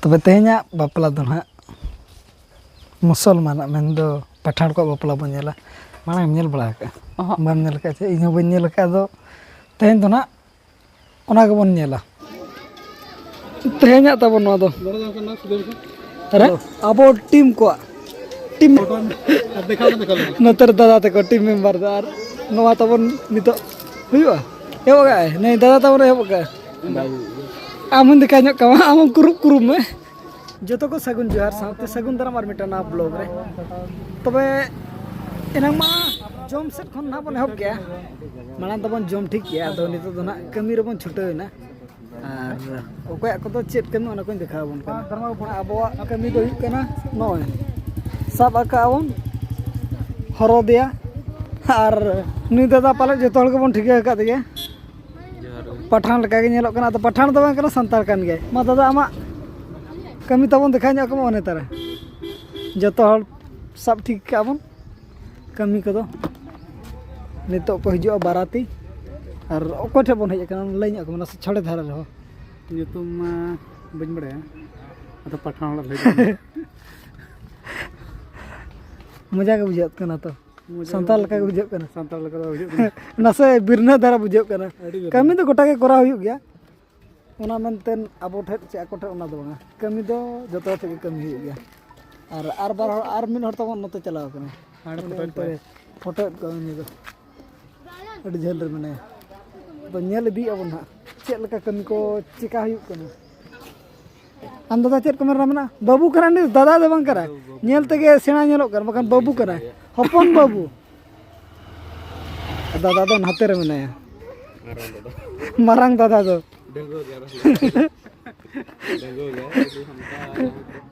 तबे तेहना बापला दो ना मुसलमान मेनदो पठान को बापला बन नेला माना नेल बड़ा का बाम नेल का इन बन नेल का दो तेहन दो ना ओना के बन नेला तेहना तब नो दो अरे अब टीम को टीम नतर दादा तक टीम मेंबर दार नवा तबन नितो हुआ एवगा नहीं दादा तबन एवगा आमन दिखा ᱧᱚᱜ ᱠᱟᱣᱟ आम कुरुप कुरुप में जो को सगुन जोहार साथे सगुन दाराम और मिटाना ब्लॉग रे तबे एनांग मा जम सेट खन ना बन हब गया माना तबन जम ठीक गया तो नितो दो ना कमी रे बन छुटैना और ओकया को तो चेत कमी ओना कोन देखा बन का अबवा कमी दो हुई कना नय सब आकावन हरो दिया और नी दादा पाले जतो हल के बन ठीक का दिया पठान लगा के नेलो कना तो पठान तो बांग कना संताल कान गए मा दादा आमा कमी तबन देखा ᱧᱚᱜ कम ओने तारे जतो हल सब ठीक काबन कमी को दो नितो को हिजुआ बाराती और ओको ठे बन हेज कना लई ᱧᱚᱜ कम ना छड़े धारा रहो तुम बन बड़े तो पठान लई मजा के बुझत कना तो संताल का बुझत कना संताल का बुझत नसे बिरना धारा बुझत कना कमी तो गोटा के करा हुई गया ओना मेनतेन आबो ठे चे आको ठे ओना दो बांगा कमी दो जतो ठे कमी हुई गया और बार और मिन हर तबन नते चलाव कना हाड़ फोटो को नि दो अडी झेल रे मने तो नेल दी अबन हा चेक लका कमी को चिका हुई कना आम दादा चेक कमरा मना बाबू करा नि दादा दे बांग करा नेल तगे सेना नेलो कर बकन बाबू करा हपन बाबू दादा दो हाते रे मनाया मारांग दादा दो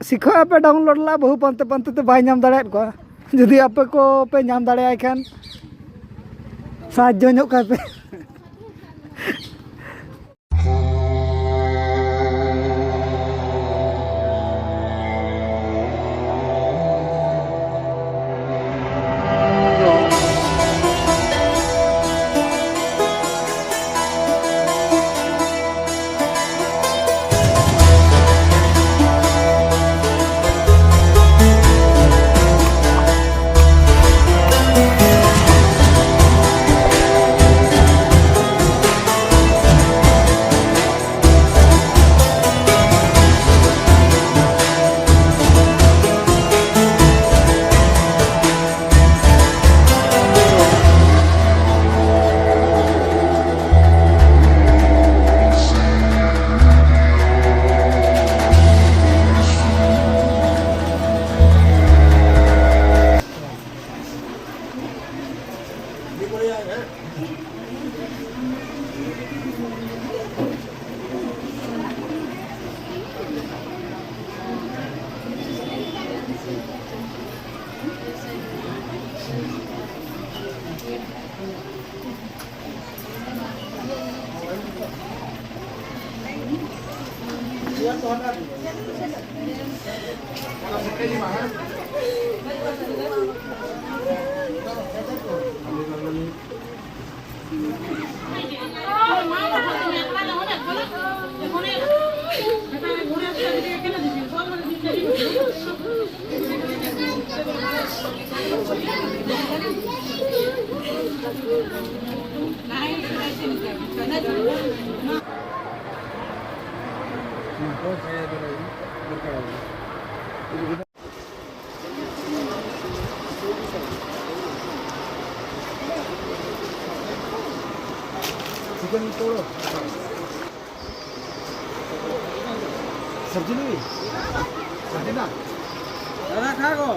सीखो आपे डाउनलोड ला बहु पंते पंते ते बाय नाम दाड़े को जदि आपे को पे नाम दाड़े आय खान साहाय्य ᱧᱚᱜ का पे चिकन तोड़ो सब्जी नहीं सब्जी ना दादा खा गो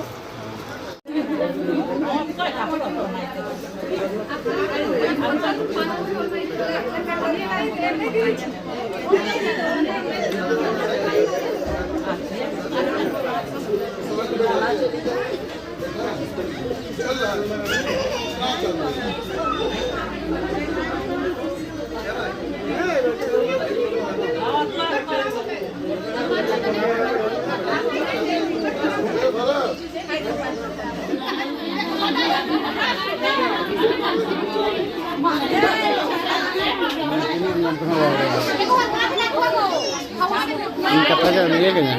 कथा का मिले गया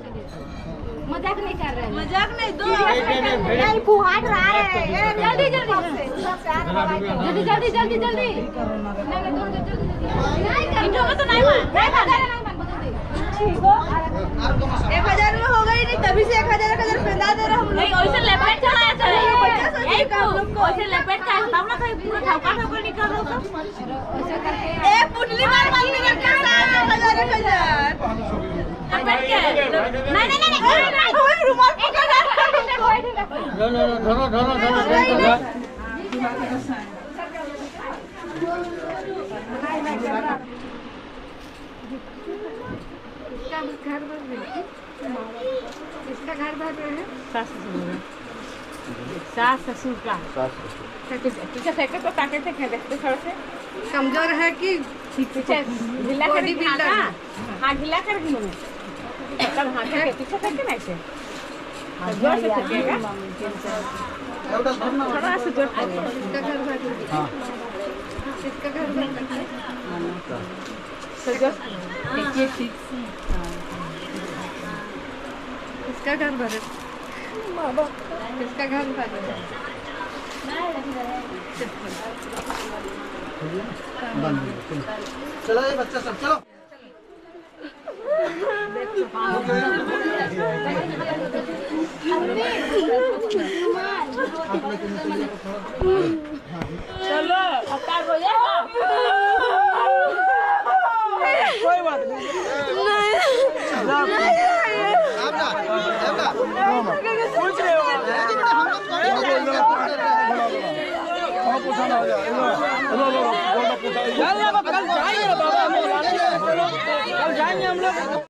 मजाक नहीं कर रहे हैं। मजाक नहीं दो नहीं फुहाट रहा है जल्दी जल्दी जल्दी जल्दी जल्दी जल्दी नहीं इनको तो नहीं मान ठीक हो 1000 में हो गई नहीं तभी से 1000 पैदा दे रहे हम लोग वैसे लपेट चढ़ाया चाहिए यही को वैसे लपेट का तब ना कहीं पूरा ठोका ठोका निकाल दो सब ऐसे करके ए पुटली मार मार के रखा 1000 लपेट के नहीं नहीं नहीं नहीं रुमाल पकड़ धरो इसका घर भर रहे हैं सास ससुर का पीछे फेंके तो पैकेट से खेल देखते थोड़ा से कमजोर है कि पीछे ढीला कर बिल्डर हाँ ढीला कर दी मैंने तब हाथ के पीछे फेंके ना ऐसे जोर से फेंकेगा थोड़ा सा जोर इसका घर भर हाँ इसका घर भर सजो देखिए ठीक इसका घर भर इसका घर भर चलो ये बच्चा सब चलो चलो अवतार हो जाएगा कोई बात नहीं पूछ रहे हो कल जाएंगे बाबा कल जाएंगे हम लोग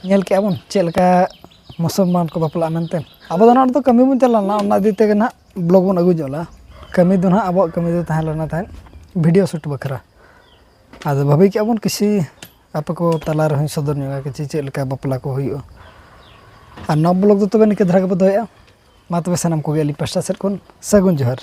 नेल के अबन चेलका मुसलमान को बापला मेनते अब तो कमी बन चलाना दीते ना ब्लॉग बन अगू जोला कमी दो ना अब कमी दो तहलना था वीडियो शूट बखरा अब भाभी के अबन किसी आप को तला रही सदर नगा कि चेलका बापला को हुई और नव ब्लॉग तो तब निके धरा के बदया मा तबे सनम को गेली पास्टा सेट कोन सगुन जोहर।